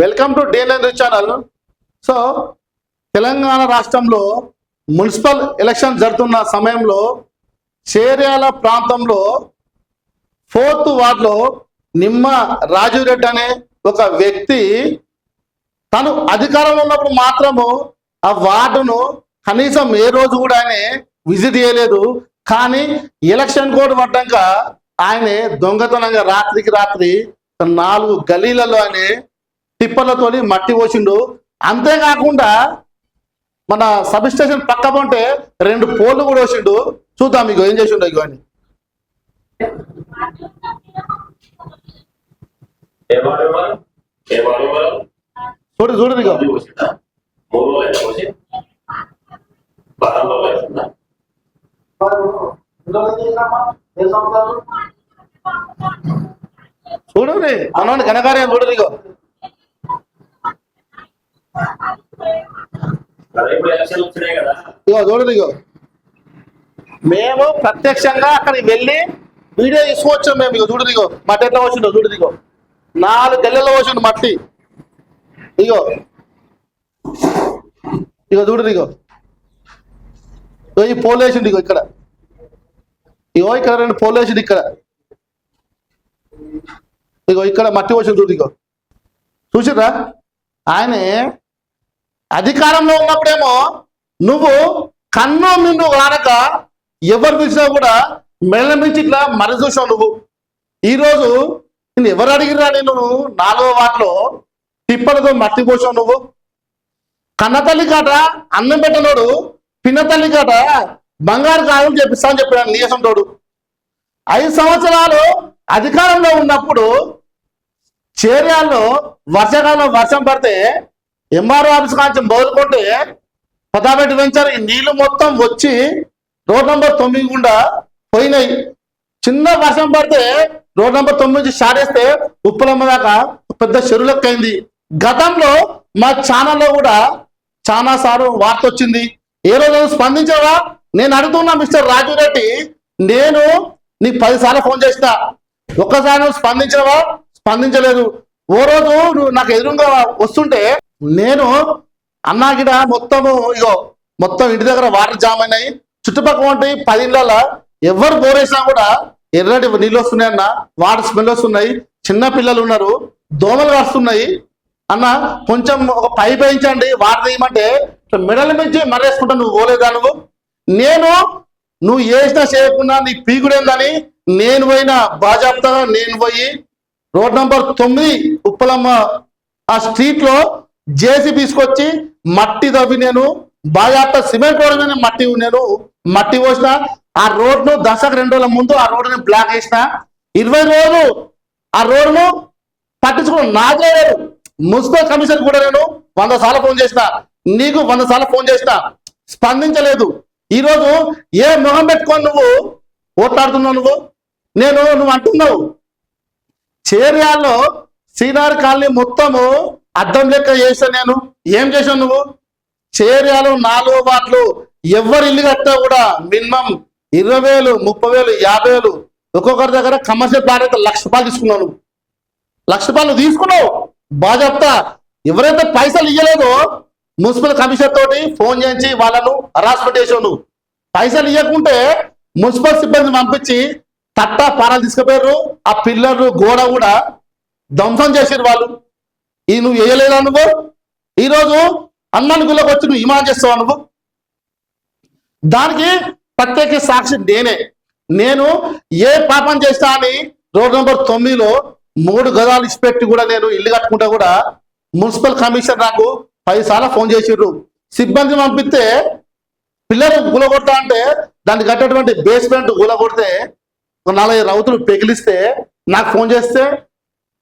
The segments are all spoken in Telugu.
Welcome to day nine channel. So Telangana రాష్ట్రంలో మున్సిపల్ ఎలక్షన్ జరుగుతున్న సమయంలో చేర్యాల ప్రాంతంలో 4th వార్డులో నిమ్మ రాజురెడ్డి అనే ఒక వ్యక్తి తను అధికారంలో ఉన్నప్పుడు మాత్రము ఆ వార్డును కనీసం ఏ రోజు కూడా ఆయన విజిట్ చేయలేదు. కానీ ఎలక్షన్ కోడ్ పడ్డాక ఆయన దొంగతనంగా రాత్రికి రాత్రి 4 గలీలలో ఆయన టిప్పర్లతో మట్టి పోసిండు. అంతేకాకుండా మన సబ్ స్టేషన్ పక్క ఉంటే 2 పోల్లు కూడా వేసిండు. చూద్దాం మీకు ఏం చేసిండు ఇగో అని. చూడు ఇగో చూడు మనోని ఘనకార్యం చూడు ఇగో. ఇగో చూడదు ఇగో మేము ప్రత్యక్షంగా అక్కడికి వెళ్ళి వీడియో తీసుకోవచ్చాం మేము. ఇగో చూడదు ఇగో మట్టి ఎట్లా వచ్చిండో చూడదు ఇగో 4 గల్లెల్లో వచ్చిండు మట్టి. ఇగో ఇగో చూడదు ఇగో ఈ పోల్ వేసిండు ఇగో ఇక్కడ. ఇగో ఇక్కడ 2 పోల్ వేసిండు ఇక్కడ. ఇగో ఇక్కడ మట్టి వచ్చింది చూడు ఇగో. చూసిర్రా ఆయనే అధికారంలో ఉన్నప్పుడేమో నువ్వు కన్ను నిన్ను కానక ఎవరు పిలిచినా కూడా మెడల నుంచి ఇట్లా మరి చూసావు నువ్వు. ఈరోజు నేను ఎవరు అడిగిరా నేను 4వ వార్డులో టిప్పలతో మట్టి పోసావు నువ్వు. కన్నతల్లి కాట అన్నం పెట్టనోడు పిన్నతల్లి కాట బంగారు కాయలు చెప్పిస్తా అని చెప్పాడు నీసంతోడు. 5 సంవత్సరాలు అధికారంలో ఉన్నప్పుడు చేర్యాల్లో వర్షాకాలం వర్షం పడితే ఎంఆర్ఓ ఆఫీస్ కాంచి మొదలుకుంటే పదాబెట్టి పెంచారు. ఈ నీళ్లు మొత్తం వచ్చి రోడ్ నంబర్ 9 గుండా పోయినాయి. చిన్న వర్షం పడితే రోడ్ నంబర్ 9 నుంచి స్టార్ట్ చేస్తే ఉప్పలమ్మ దాకా పెద్ద చెరువులెక్కైంది. గతంలో మా ఛానల్లో కూడా చాలా సార్లు వార్త వచ్చింది. ఏ రోజు స్పందించావా? నేను అడుగుతున్నా మిస్టర్ రాజురెడ్డి, నేను నీకు 10 సార్లు ఫోన్ చేసిన, ఒక్కసారి నువ్వు స్పందించావా? స్పందించలేదు. ఓ రోజు నువ్వు నాకు ఎదురుగా వస్తుంటే నేను అన్నా గిడ మొత్తము ఇగో మొత్తం ఇంటి దగ్గర వాటర్ జామ్ అయినాయి. చుట్టుపక్కల ఉంటే 10 ఇళ్ళ ఎవరు బోరేసినా కూడా ఎర్రటి నీళ్ళు వస్తున్నాయి అన్న, వాటర్ స్మెల్ వస్తున్నాయి, చిన్న పిల్లలు ఉన్నారు, దోమలు వస్తున్నాయి అన్న, కొంచెం ఒక పైప్ వేయించండి వాటర్ తీయమంటే మెడల నుంచి మర్రేసుకుంటా. నువ్వు పోలేదా? నువ్వు వేసినా చేయకుండా నీ పీకుడేందని నేను పోయినా బాజాప్తాగా నేను పోయి రోడ్ నంబర్ 9 ఉప్పలమ్మ ఆ స్ట్రీట్ లో జేసీ తీసుకొచ్చి మట్టి తవ్వి నేను బాగా సిమెంట్ రోడ్ మీద మట్టి పోసిన. ఆ రోడ్ను దశకు 2 రోజుల ముందు ఆ రోడ్డుని బ్లాక్ చేసిన. 20 రోజులు ఆ రోడ్ను పట్టించుకుని నాకే లేదు. మున్సిపల్ కమిషన్ కూడా నేను 100 సార్లు ఫోన్ చేసిన, నీకు 100 సార్లు ఫోన్ చేసిన, స్పందించలేదు. ఈరోజు ఏ మొహం పెట్టుకొని నువ్వు ఓట్లాడుతున్నావు? నువ్వు అంటున్నావు చేర్యాల్లో శ్రీనార్ కాలనీ మొత్తము అద్దం లెక్క చేసా. నేను ఏం చేశాను? నువ్వు చేర్యాలు 4వ వార్డులు ఎవరు ఇల్లు కట్టా కూడా మినిమం 20,000, 30,000, 50,000 ఒక్కొక్కరి దగ్గర కమర్షియల్ ప్లాన్ అయితే 1,00,000 రూపాయలు తీసుకున్నావు. 1,00,000 రూపాయలు తీసుకున్నావు బాగా చెప్తా. ఎవరైతే పైసలు ఇవ్వలేదో మున్సిపల్ కమిషనర్ తోటి ఫోన్ చేయించి వాళ్ళను హరాస్మెంట్ చేసావు. నువ్వు పైసలు ఇవ్వకుంటే మున్సిపల్ సిబ్బంది పంపించి తట్టా పారాలు తీసుకుపోయారు. ఆ పిల్లలు గోడ కూడా ధ్వంసం చేసారు వాళ్ళు. నువ్వు వేయలేదా? నువ్వు ఈరోజు అన్నాన్ని గుళ్ళకి వచ్చి నువ్వు ఇమాన్ చేస్తావా? నువ్వు దానికి ప్రత్యేక సాక్షి నేను ఏ పాపం చేస్తా అని రోడ్ నంబర్ 9లో 3 గదాలు ఇచ్చిపెట్టి కూడా నేను ఇల్లు కట్టుకుంటా కూడా మున్సిపల్ కమిషనర్ నాకు 10 సార్లు ఫోన్ చేసిర్రు. సిబ్బంది పంపిస్తే పిల్లలు గులగొడతా అంటే దానికి కట్టేటువంటి బేస్మెంట్ గులగొడితే 4 రౌతులు పెగిలిస్తే నాకు ఫోన్ చేస్తే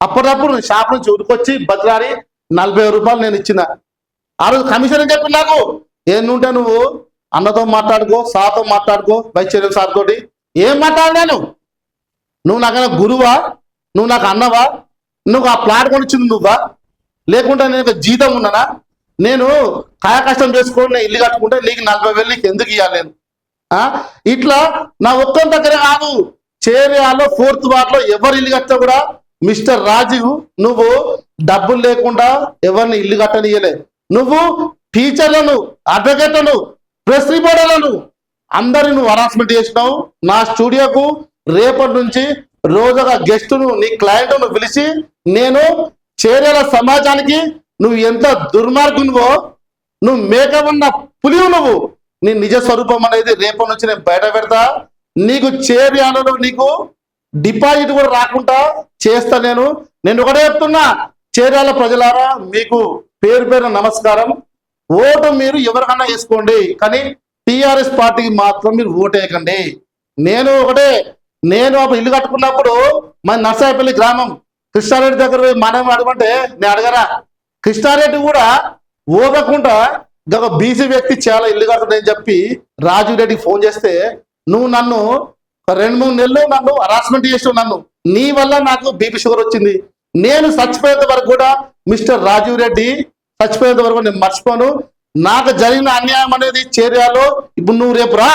అప్పటికప్పుడు నేను షాప్ నుంచి ఉరికొచ్చి బతిలాడి 40,000 రూపాయలు నేను ఇచ్చిన. ఆ రోజు కమిషన్ అని చెప్పి నాకు ఏంటంటే నువ్వు అన్నతో మాట్లాడుకో, సార్తో మాట్లాడుకో, వైస్ చైర్మన్ సార్ తోటి ఏం మాట్లాడలేను. నువ్వు నాకైనా గురువా? నువ్వు నాకు అన్నవా? నువ్వు ఆ ప్లాట్ కొనిచ్చింది నువ్వా? లేకుంటే నేను జీతం ఉన్నానా? నేను కాయ కష్టం చేసుకొని నేను ఇల్లు కట్టుకుంటే నీకు 40,000 నీకు ఎందుకు ఇవ్వాలి నేను? ఇట్లా నా ఒక్కరి దగ్గర కాదు, చేర్యాలో 4th వార్డులో ఎవరు ఇల్లు కట్టినా కూడా మిస్టర్ రాజీవ్ నువ్వు డబ్బులు లేకుండా ఎవరిని ఇల్లు కట్టనియలే. నువ్వు టీచర్లను, అడ్వకేట్లను, ప్రెస్ రిపోర్టర్లను అందరిని నువ్వు హరాస్మెంట్ చేసినావు. నా స్టూడియోకు రేపటి నుంచి రోజుగా గెస్టును, నీ క్లయింట్ను పిలిచి నేను చేరేల సమాజానికి నువ్వు ఎంత దుర్మార్గునివో, నువ్వు మేకవన్న పులివు, నువ్వు నీ నిజ స్వరూపం అనేది రేపటి నుంచి నేను బయట పెడతా. నీకు చేర్యాలలో నీకు డిపాజిట్ కూడా రాకుండా చేస్తా. నేను ఒకటే చెప్తున్నా, చేర్యాల ప్రజలారా మీకు పేరు పేరు నమస్కారం. ఓటు మీరు ఎవరికన్నా వేసుకోండి, కానీ టిఆర్ఎస్ పార్టీకి మాత్రం మీరు ఓటు వేయకండి. నేను అప్పుడు ఇల్లు కట్టుకున్నప్పుడు మన నర్సాయపల్లి గ్రామం కృష్ణారెడ్డి దగ్గర పోయి మనం అడగంటే నేను అడగరా, కృష్ణారెడ్డి కూడా ఓదకుండా ఒక బీసీ వ్యక్తి చాలా ఇల్లు కడుతుందని చెప్పి రాజు రెడ్డికి ఫోన్ చేస్తే నువ్వు నన్ను 2-3 నెలలు నన్ను హరాస్మెంట్ చేసావు. నన్ను నీ వల్ల నాకు బీపీ షుగర్ వచ్చింది. నేను చచ్చిపోయేంత వరకు కూడా మిస్టర్ రాజీవ్ రెడ్డి చచ్చిపోయేంత వరకు నేను మర్చిపోను. నాకు జరిగిన అన్యాయం అనేది చేర్యాలో ఇప్పుడు నువ్వు రేపు రా,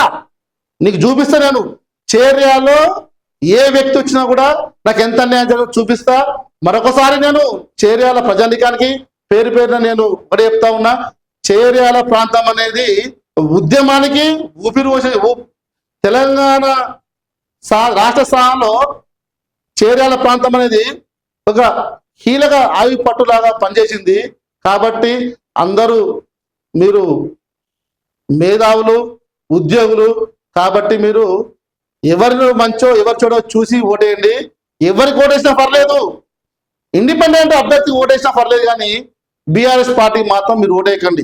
నీకు చూపిస్తా. నేను చేర్యాలో ఏ వ్యక్తి వచ్చినా కూడా నాకు ఎంత అన్యాయం జరిగిందో చూపిస్తా. మరొకసారి నేను చేర్యాల ప్రజానికానికి పేరు పేరున నేను ఒకటి చెప్తా ఉన్నా, చేర్యాల ప్రాంతం అనేది ఉద్యమానికి ఊపిరి పోసే తెలంగాణ రాష్ట్ర స్థానంలో చేర్యాల ప్రాంతం అనేది ఒక కీలక ఆయువు పట్టులాగా పనిచేసింది. కాబట్టి అందరూ మీరు మేధావులు, ఉద్యోగులు కాబట్టి మీరు ఎవరిని మంచో ఎవరి చూడో చూసి ఓటేయండి. ఎవరికి ఓటేసినా పర్లేదు, ఇండిపెండెంట్ అభ్యర్థి ఓటేసినా పర్లేదు, కానీ బీఆర్ఎస్ పార్టీ మాత్రం మీరు ఓటేయకండి.